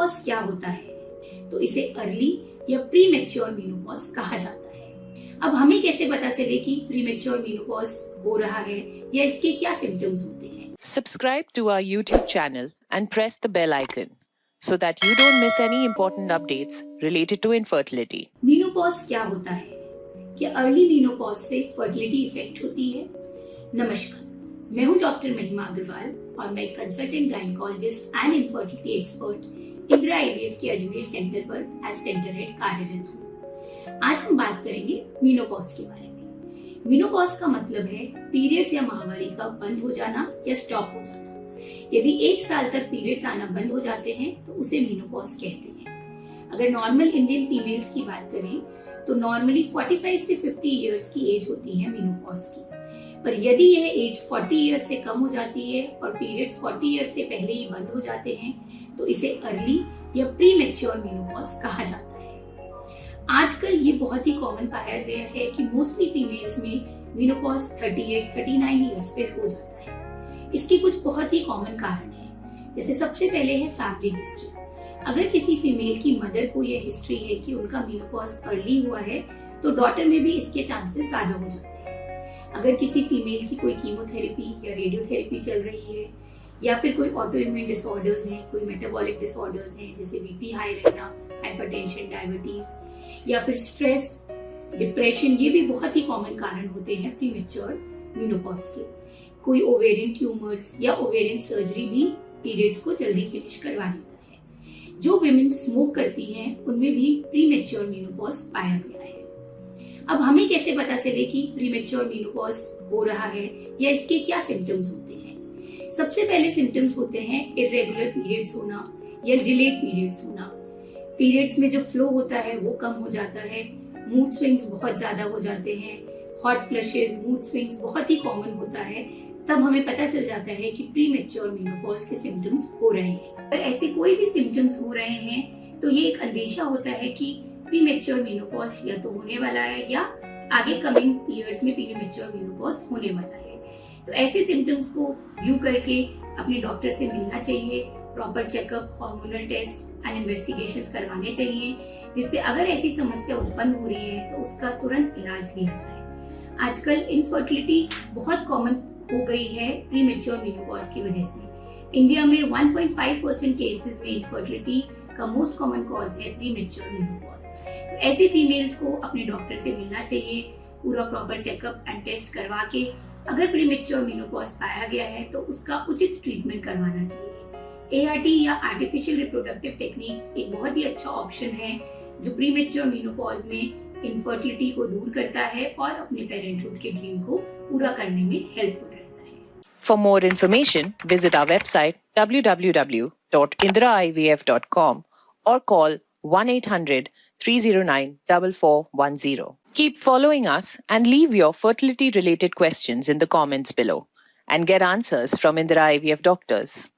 Menopause क्या होता है? तो इसे अर्ली या प्री मैच्योर मीनोपॉज कहा जाता है। अब हमें कैसे पता चले कि प्री मैच्योर मीनोपॉज हो रहा है या इसके क्या सिम्टम्स होते हैं? Subscribe to our YouTube channel and press the bell icon so that you don't miss any important updates related to infertility. Menopause क्या होता है? क्या अर्ली मीनोपॉज से फर्टिलिटी इफेक्ट होती है? नमस्कार, मैं हूं डॉक्टर महिमा अग्रवाल और मैं consultant gynaecologist and infertility expert Indira IVF के अजमेर सेंटर पर एज सेंटर हेड कार्यरत हूं। आज हम बात करेंगे मीनोपॉज के बारे में। मीनोपॉज का मतलब है पीरियड्स या माहवारी का बंद हो जाना या स्टॉप हो जाना। यदि 1 साल तक पीरियड्स आना बंद हो जाते हैं तो उसे मीनोपॉज कहते हैं। अगर नॉर्मल इंडियन फीमेल्स की बात करें तो नॉर्मली 45 से 50 इयर्स की एज होती है मीनोपॉज की, पर यदि यह एज 40 इयर्स से कम हो जाती है और पीरियड्स 40 इयर्स से पहले ही बंद हो जाते हैं तो इसे अर्ली या प्री मैच्योर मीनोपॉज कहा जाता है। आजकल ये बहुत ही कॉमन पाया गया है कि मोस्टली फीमेल्स में मीनोपॉज 38-39 इयर्स पे हो जाता है। इसके कुछ बहुत ही कॉमन कारण हैं, जैसे सबसे पहले है फैमिली हिस्ट्री। अगर किसी फीमेल की मदर को यह हिस्ट्री है कि उनका मीनोपॉज अर्ली हुआ है तो डॉटर में भी इसके चांसेस ज्यादा हो जाते हैं। अगर किसी फीमेल की कोई कीमोथेरेपी या रेडियोथेरेपी चल रही है या फिर कोई ऑटो इम्यून डिसऑर्डर्स हैं, कोई मेटाबॉलिक डिसऑर्डर्स हैं जैसे बीपी हाई रहना, हाइपरटेंशन, डायबिटीज या फिर स्ट्रेस, डिप्रेशन, ये भी बहुत ही कॉमन कारण होते हैं प्रीमेच्योर मीनोपॉज के। कोई ओवेरियन ट्यूमर्स या ओवेरियन सर्जरी भी पीरियड्स को जल्दी फिनिश करवा देता है। जो विमेन स्मोक करती हैं उनमें भी प्रीमेच्योर मीनोपॉज पाया गया है। अब हमें कैसे पता चले कि प्रीमेच्योर मीनोपॉज हो रहा है या इसके क्या सिम्टम्स होते हैं? सबसे पहले सिम्टम्स होते हैं इरेगुलर पीरियड्स होना या डिलेड पीरियड्स होना। पीरियड्स में जो फ्लो होता है वो कम हो जाता है, मूड स्विंग्स बहुत ज्यादा हो जाते हैं, हॉट फ्लशेस, मूड स्विंग्स बहुत ही कॉमन होता है। तब हमें पता चल जाता है कि प्रीमेच्योर मीनोपॉज के सिम्टम्स हो रहे हैं। अगर ऐसे कोई भी सिम्टम्स हो रहे हैं तो ये एक अंदेशा होता है कि प्रीमेच्योर मीनोपॉज या तो होने वाला है या आगे कमिंग ईयर्स में प्रीमेच्योर मीनोपॉज होने वाला है। तो ऐसे सिम्टम्स को व्यू करके अपने डॉक्टर से मिलना चाहिए, proper checkup, hormonal test and investigations करवाने चाहिए, जिससे अगर ऐसी समस्या उत्पन्न हो रही है तो उसका तुरंत इलाज लिया जाए। आजकल इनफर्टिलिटी बहुत कॉमन हो गई है प्रीमेच्योर मीनोपॉज की वजह से। इंडिया में 1.5% केसेस में इनफर्टिलिटी का मोस्ट कॉमन कॉज है प्रीमेच्योर मीनोपॉज। तो ऐसे फीमेल्स को अपने डॉक्टर से मिलना चाहिए, पूरा प्रॉपर चेकअप एंड टेस्ट करवा के अगर प्रीमेच्योर मीनोपॉज पाया गया है तो उसका उचित ट्रीटमेंट करवाना चाहिए। एआरटी या आर्टिफिशियल रिप्रोडक्टिव टेक्निक्स एक बहुत ही अच्छा ऑप्शन है जो प्रीमेच्योर मीनोपॉज में इनफर्टिलिटी को दूर करता है और अपने पेरेंटहुड के ड्रीम को पूरा करने में हेल्पफुल रहता है। For more information, visit our website www.indraivf.com or call 1-800-309-4410. Keep following us and leave your fertility-related questions in the comments below and get answers from Indira IVF doctors.